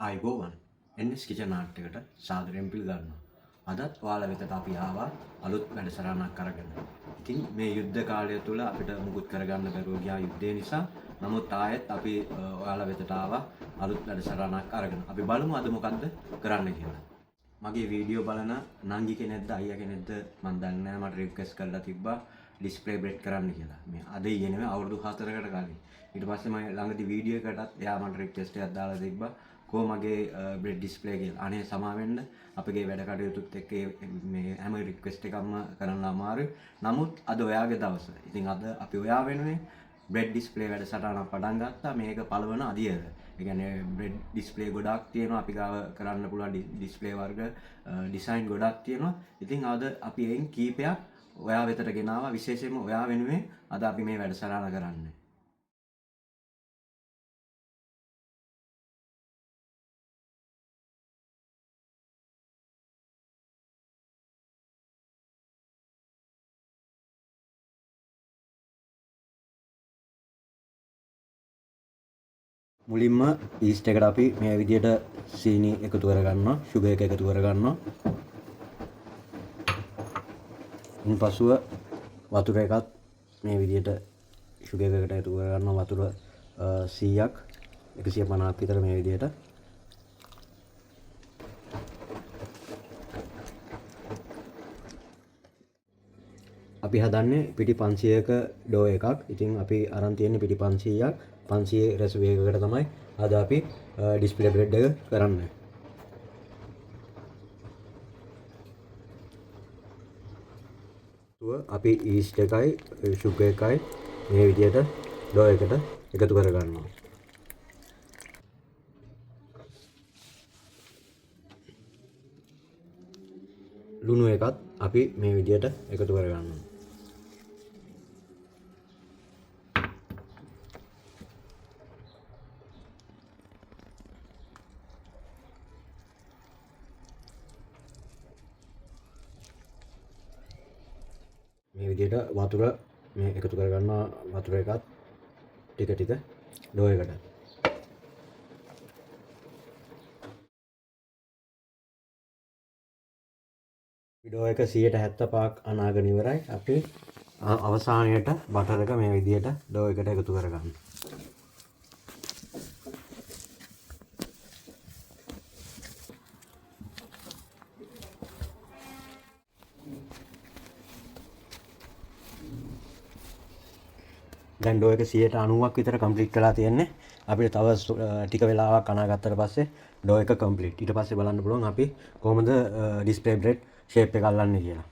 ආයිබෝවන් NS kitchen art එකට සාදරයෙන් පිළිගන්නවා. අදත් ඔයාලා වෙතට අපි ආවා අලුත් වැඩසටහනක් අරගෙන. ඉතින් මේ යුද්ධ කාලය තුල අපිට මුකුත් කරගන්න බැරුව ගියා යුද්ධය නිසා. නමුත් ආයෙත් අපි ඔයාලා වෙතට ආවා අලුත් වැඩසටහනක් අරගෙන. අපි බලමු අද මොකද්ද කරන්න කියලා. මගේ වීඩියෝ බලන නංගි කෙනෙක්ද අයියා කෙනෙක්ද මම දන්නේ නැහැ. මට රික්වෙස්ට් කරලා තිබ්බා ඩිස්ප්ලේ බ්‍රෙඩ් කරන්න කියලා. මේ අද ඊයේ නෙමෙයි අවුරුදු 4කට කලින්. ඊට පස්සේ මම ළඟදී වීඩියෝ එකටත් එයා මට රික්වෙස්ට් එකක් දාලා තිබ්බා. මගේ බ්‍රෙඩ් ඩිස්ප්ලේ කියලා. අනේ සමාවෙන්න අපගේ වැඩ කටයුතුත් එක්ක මේ හැම රික්වෙස්ට් එකක්ම කරන්න අමාරුයි. නමුත් අද ඔයාගේ දවස. ඉතින් අද අපි ඔයා වෙනුවෙන් බ්‍රෙඩ් ඩිස්ප්ලේ වැඩසටහනක් පටන් ගත්තා. මේක පළවන අදියර. ඒ කියන්නේ බ්‍රෙඩ් ඩිස්ප්ලේ ගොඩක් තියෙනවා. අපි ගාව කරන්න පුළුවන් ඩිස්ප්ලේ වර්ග ඩිසයින් ගොඩක් තියෙනවා. ඉතින් අද අපි එයින් කීපයක් ඔයා වෙතට ගෙනාවා. විශේෂයෙන්ම ඔයා වෙනුවෙන් අද අපි මේ වැඩසටහන කරන්නේ. මුලින්ම ඊස්ට් එකට අපි මේ විදිහට සීනි එකතු කරගන්නවා, සුගර් එක එකතු කරගන්නවා. ඉන්පසුව වතුර එකත් මේ විදිහට සුගර් එකකට එකතු කරගන්නවා. වතුර 100ක් 150ක් විතර මේ විදිහට. අපි හදන්නේ පිටි 500ක ඩෝ එකක්. ඉතින් අපි අරන් තියෙන්නේ පිටි 500ක්. 500 රෙසිපි එකකට තමයි අද අපි ඩිස්ප්ලේ බ්‍රෙඩ් එක කරන්නේ. අපි ඊස්ට් එකයි සුගර් එකයි මේ විදිහට ඩෝ එකට එකතු කරගන්නවා. ලුණු එකත් අපි මේ විදිහට එකතු කරගන්නවා. මේ විදිහට වතුර මේ එකතු කරගන්නවා. වතුර එකත් ටික ටික ඩෝ එකට. ඩෝ එක 175ක් අනාගෙන ඉවරයි. අපි අවසානයේට බටර් එක මේ විදිහට ඩෝ එකට එකතු කරගන්න. දැන් ඩෝ එක 90ක් විතර කම්ප්ලීට් කරලා තියෙන්නේ. අපිට තව ටික වෙලාවක් අනාගත්තට පස්සේ ඩෝ එක කම්ප්ලීට්. ඊට පස්සේ බලන්න පුළුවන් අපි කොහොමද ඩිස්ප්ලේ බ්‍රෙඩ් ෂේප් එක අල්ලන්නේ කියලා.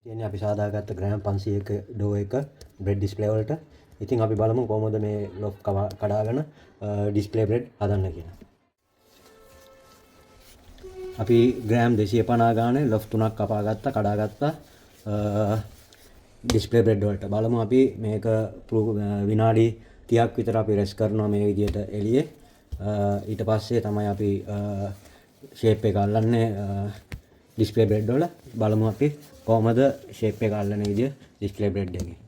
කියන්නේ අපි සාදාගත්ත ග්‍රෑම් 500ක ඩෝ එක බ්‍රෙඩ් ඩිස්ප්ලේ වලට. ඉතින් අපි බලමු කොහොමද මේ ලොෆ් කඩාගෙන ඩිස්ප්ලේ බ්‍රෙඩ් හදන්න කියලා. අපි ග්‍රෑම් 250 ගානේ ලොෆ් 3ක් කපා ගත්තා, කඩාගත්තා ඩිස්ප්ලේ බ්‍රෙඩ් වලට. බලමු අපි මේක විනාඩි 30ක් විතර අපි රෙස් කරනවා මේ විදිහට එළියේ. ඊට පස්සේ තමයි අපි ෂේප් එක අල්ලන්නේ ඩිස්ප්ලේ බ්‍රෙඩ් වල. බලමු අපි කොහොමද ෂේප් එක අල්ලන විදිය ඩිස්ප්ලේ බ්‍රෙඩ් එකේ.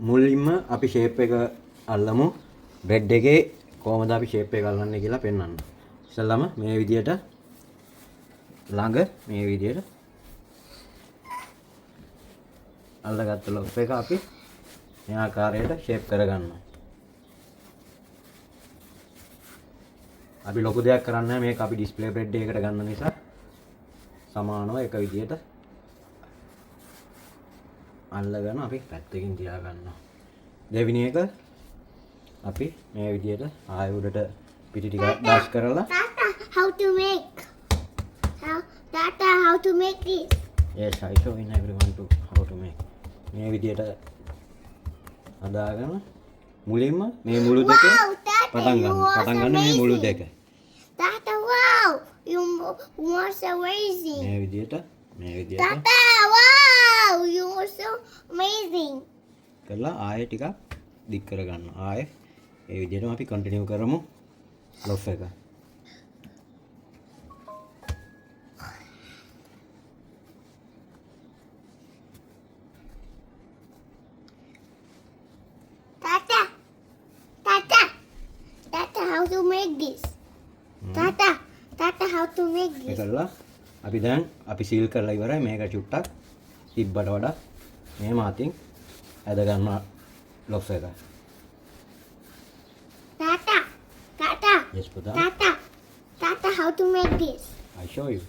මුලින්ම අපි ෂේප් එක අල්ලමු. බ්‍රෙඩ් එකේ කොහොමද අපි ෂේප් එක අල්ලන්නේ කියලා පෙන්වන්න. ඉතින්ලම මේ විදියට ළඟ මේ විදියට අල්ලගත්ත ලොෆ් එක අපි මේ ආකාරයට ෂේප් කරගන්නවා. අපි ලොකු දෙයක් කරන්නේ නැහැ. මේක අපි ඩිස්ප්ලේ බ්‍රෙඩ් එකකට ගන්න නිසා සමානව එක විදියට අල්ලගෙන අපි පැත්තකින් තියා ගන්නවා. දෙවෙනි එක අපි මේ විදියට ආයෙ උඩට පිටි ටික ඩාෂ් කරලා how to make this? Yes, I show in everyone to how to make. මේ විදියට හදාගෙන මුලින්ම මේ මුළු දෙක පටන් ගන්න. පටන් ගන්න මේ මුළු දෙක. Tata, wow! You were so amazing. මේ විදියට Tata, wow! You were so amazing. කරලා ආයෙ ටිකක් දික් කරගන්න. ආයෙ ඒ විදිහටම අපි කන්ටිනියු කරමු ලොෆ් එක. to make this? Tata, how to make මේ this? කරලා අපි දැන් අපි සීල් කරලා ඉවරයි. මේක චුට්ටක් තිබ්බට වඩා මේ මාතින් ඇද ගන්නවා ලොෆ් එක. Tata, yes පුතා. Tata, how to make this? I show you.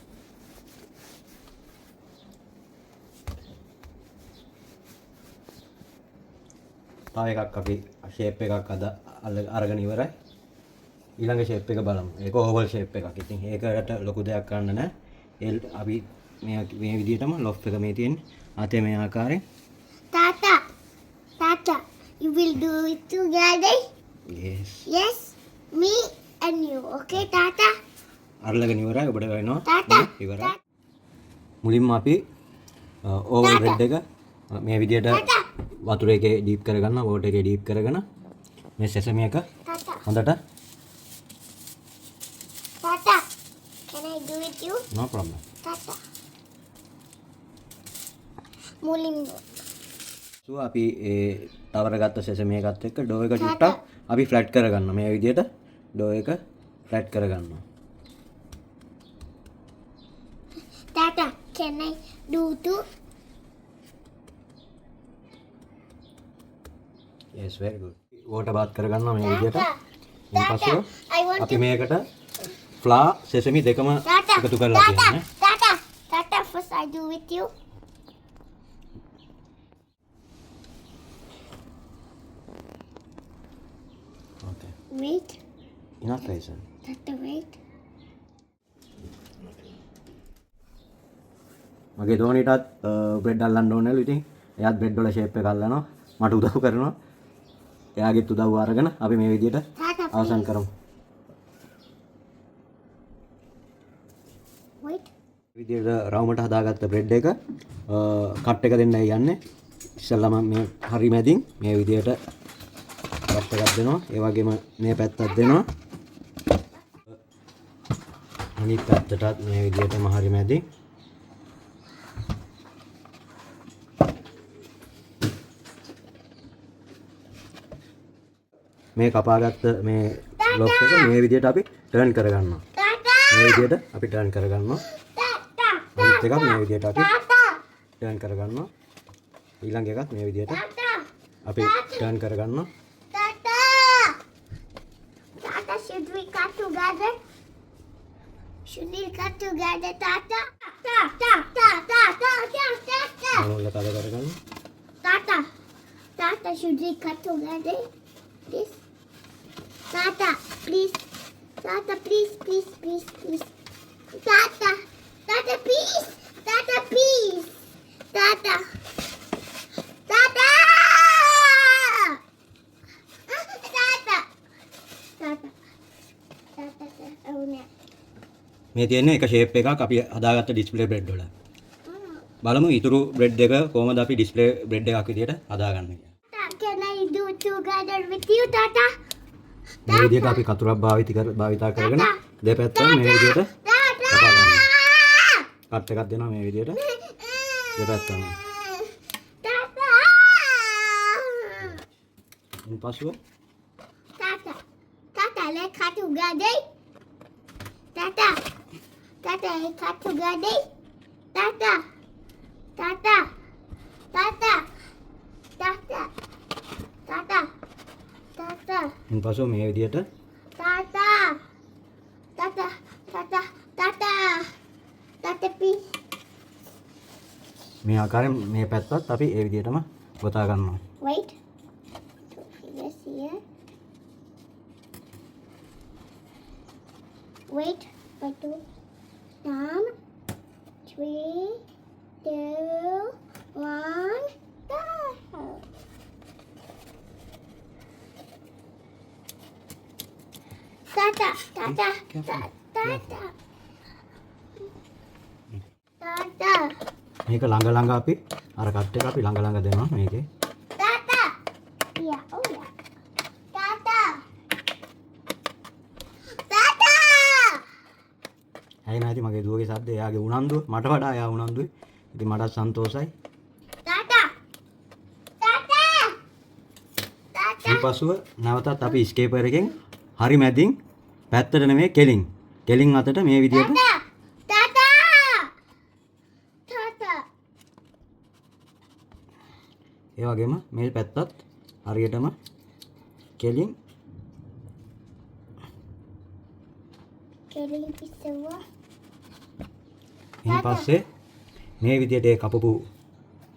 තව එකක් අපි ෂේප් එකක් අරගෙන ඉවරයි. ඊළඟ ෂේප් එක බලමු. ඒක ඕවල් ෂේප් එකක්. ඉතින් ඒකට ලොකු දෙයක් කරන්න නැහැ. ඒ අපි මේ විදිහටම ලොෆ් එක මේ තියෙන්නේ. අතේ මේ ආකාරයෙන්. Tata, you will do it together? yes. Yes, me and you. Okay, Tata? අරලගෙන ඉවරයි. ඔබට වෙනවා. Tata. ඉවරයි. මුලින්ම අපි ඕවල් බ්‍රෙඩ් එක මේ විදිහට වතුර එකේ ඩීප් කරගන්න, වෝටර් එකේ ඩීප් කරගෙන මේ සෙසමි එක Tata, හොඳට can I do it you? no problem. Tata. Mulim. සෝ අපි ඒ තවර ගත්ත සෙසමි එකත් එක්ක ඩෝ එක චුට්ටක් අපි ෆ්ලැට් කරගන්න. මේ විදිහට ඩෝ එක ෆ්ලැට් කරගන්නවා. Tata, can I do too? yes very good. Water bath කරගන්නවා මේ විදිහට. ඊට Tata, පස්සේ I want අපි මේකට ෆ්ලා සෙසමි දෙකම එකතු කරලා තියෙන්නේ. Tata, first I do with you. okay. Wait, enough Faisal. Tata, wait. මගේ දෝනිටත් බ්‍රෙඩ් අල්ලන්න ඕනලු. ඉතින් එයාත් බ්‍රෙඩ් වල ෂේප් එක අල්ලනවා. මට උදව් කරනවා. එයාගෙත් උදව් අරගෙන අපි මේ විදිහට Tata, අවසන් කරමු. wait. විදිහට රවුමට හදාගත්ත බ්‍රෙඩ් එක කට් එක දෙන්නයි යන්නේ. ඉස්සෙල්ලාම මේ හරි මැදින් මේ විදිහට කට් එකක් දෙනවා. ඒ වගේම මේ පැත්තත් දෙනවා. අනිත් පැත්තටත් මේ විදිහටම හරි මැදින් මේ කපාගත්ත මේ ලොක් එක මේ විදිහට අපි ටර්න් කරගන්නවා. Tata, මේ විදිහට අපි ටර්න් කරගන්නවා. Tata, අනිත් එකත් මේ විදිහට අපි Tata, ටර්න් කරගන්නවා. ඊළඟ එකත් මේ විදිහට Tata, අපි ටර්න් කරගන්නවා. Tata. Tata, should we cut together? Should we cut together, Tata? Tata. මොනවද කඩ කරගන්න? Tata, should we cut together? This. Tata, please. Tata, please. Tata, please. Tata, please. Tata. Tata. Oh, no. මේ තියෙන්නේ එක shape එකක් අපි හදාගත්ත display bread වල. බලමු ඊතුරු බ්‍රෙඩ් එක කොහොමද අපි ඩිස්ප්ලේ බ්‍රෙඩ් එකක් විදියට හදාගන්නේ කියලා. Tata, can I do it together with you, Tata? මේ විදියට අපි කතුරක් භාවිතා කරගෙන දෙපැත්තම මේ විදියට Tata. කට් එකක් දෙනවා මේ විදියට දෙපැත්තම. Tata. In පස්ව Tata, let's cut together. Tata, let's cut together. Tata. ඉන් පස්ව මේ විදියට Tata, please. මේ ආකාරයෙන් මේ පැත්තත් අපි ඒ විදියටම ගොතා ගන්නවා. Wait. So fingers here. Wait. Two. Down. 3, 2, 1. Go. Tata. මේක ළඟ අපි අර කට් එක අපි ළඟ දෙනවා මේකේ. Tata. Yeah. Oh yeah. Tata. ඇයි නැති මගේ දුවගේ සද්ද එයාගේ උනන්දුව මට වඩා එයා උනන්දුයි. ඉතින් මටත් සන්තෝෂයි. ඊපසුව නැවතත් අපි ස්කේපර් එකෙන් හරි මැදින් පැත්තට නෙමෙයි කෙලින්. කෙලින් අතට මේ විදියට තාතා. ඒ වගේම මේ පැත්තත් හරියටම කෙලින් කෙලින් පිස්සුවා. ඊට පස්සේ මේ විදියට ඒ කපපු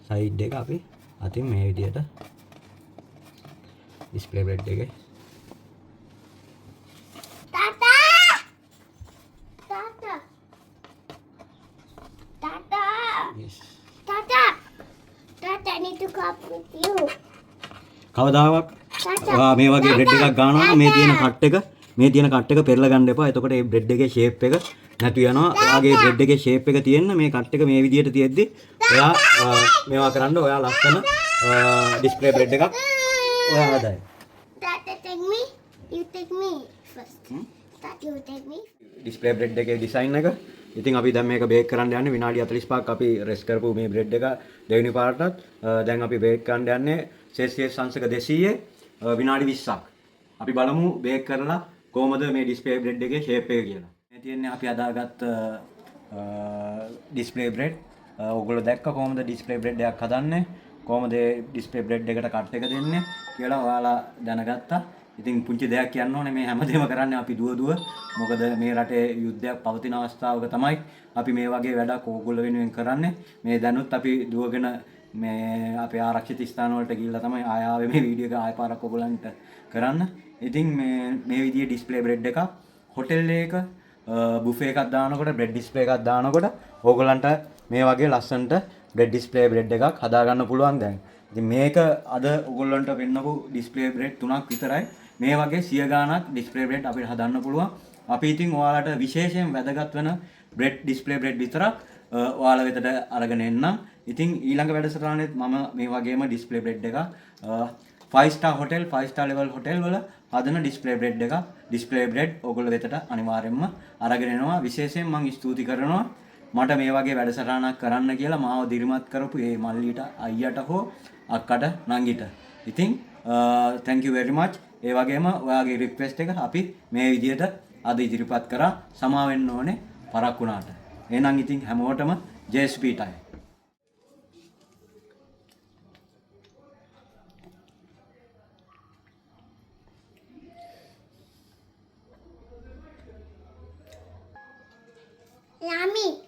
සයිඩ් එක අපි අතින් මේ විදියට ඩිස්ප්ලේ බ්‍රෙඩ් එකේ yes. Tata, I need to cup with you. කවදාවත් ඔයා මේ වගේ බ්‍රෙඩ් එකක් ගන්නවා නම් මේ තියෙන කට් එක පෙරලා ගන්න එපා. එතකොට මේ බ්‍රෙඩ් එකේ ෂේප් එක නැතු වෙනවා. ඔයාගේ බ්‍රෙඩ් එකේ ෂේප් එක තියෙන්න මේ කට් එක මේ විදියට තියෙද්දි ඔයා මේවා කරන්න ඔයා ලස්සන ඩිස්ප්ලේ බ්‍රෙඩ් එකක් ඔයා හදයි. Tata, take me. You take me first. Tata, you take me. Display bread එකේ ඩිසයින් එක. ඉතින් අපි දැන් මේක බේක් කරන්න යන්නේ විනාඩි 45ක් අපි රෙස් කරපු මේ බ්‍රෙඩ් එක දෙවෙනි පාරටත් දැන් අපි බේක් කරන්න යන්නේ සෙල්සියස් අංශක 200 විනාඩි 20ක්. අපි බලමු බේක් කරලා කොහොමද මේ ඩිස්ප්ලේ බ්‍රෙඩ් එකේ ෂේප් එක කියලා. මේ තියෙන්නේ අපි හදාගත්ත ඩිස්ප්ලේ බ්‍රෙඩ්. ඔයගොල්ලෝ දැක්ක කොහොමද ඩිස්ප්ලේ බ්‍රෙඩ් එකක් හදන්නේ? කොහොමද ඩිස්ප්ලේ බ්‍රෙඩ් එකට කට් එක දෙන්නේ කියලා ඔයාලා දැනගත්තා. ඉතින් පුංචි දෙයක් කියන්න ඕනේ මේ හැමදේම කරන්නේ අපි දුව මොකද මේ රටේ යුද්ධයක් පවතින අවස්ථාවක තමයි අපි මේ වගේ වැඩක් ඕගොල්ලෝ වෙනුවෙන් කරන්නේ. මේ දැනුත් අපි දුවගෙන මේ අපේ ආරක්ෂිත ස්ථාන වලට ගිහිල්ලා තමයි ආවේ මේ වීඩියෝ එක ආය පාරක් ඔයගොල්ලන්ට කරන්න. ඉතින් මේ විදිහේ ඩිස්ප්ලේ බ්‍රෙඩ් එකක් හොටෙල් එකක බුෆේ එකක් දානකොට බ්‍රෙඩ් ඩිස්ප්ලේ එකක් දානකොට ඕගොල්ලන්ට මේ වගේ ලස්සනට බ්‍රෙඩ් ඩිස්ප්ලේ බ්‍රෙඩ් එකක් හදා ගන්න පුළුවන් දැන්. ඉතින් මේක අද ඔයගොල්ලන්ට වෙන්නපු ඩිස්ප්ලේ බ්‍රෙඩ් 3ක් විතරයි. මේ වගේ 100 ගාණක් ඩිස්ප්ලේ බ්‍රෙඩ් අපිට හදන්න පුළුවන්. අපි ඉතින් ඔයාලට විශේෂයෙන් වැදගත් වෙන බ්‍රෙඩ් ඩිස්ප්ලේ බ්‍රෙඩ් විතරක් ඔයාලා වෙතට අරගෙන එන්නම්. ඉතින් ඊළඟ වැඩසටහනේත් මම මේ වගේම ඩිස්ප්ලේ බ්‍රෙඩ් එකක් 5 star hotel 5 star level hotel වල හදන ඩිස්ප්ලේ බ්‍රෙඩ් එකක් ඩිස්ප්ලේ බ්‍රෙඩ් ඔයගොල්ලෝ වෙතට අනිවාර්යයෙන්ම අරගෙන එනවා. විශේෂයෙන් මම ස්තුති කරනවා මට මේ වගේ වැඩසටහනක් කරන්න කියලා මාව දිරිමත් කරපු මේ මල්ලිට අයියට හෝ අක්කට නංගිට. ඉතින් thank you very much. ඒ වගේම ඔයාගේ රික්වෙස්ට් එක අපි මේ විදියට අද ඉදිරිපත් කරා. සමා වෙන්න ඕනේ පරක් වුණාට. එහෙනම් ඉතින් හැමෝටම JSP time. Yummy.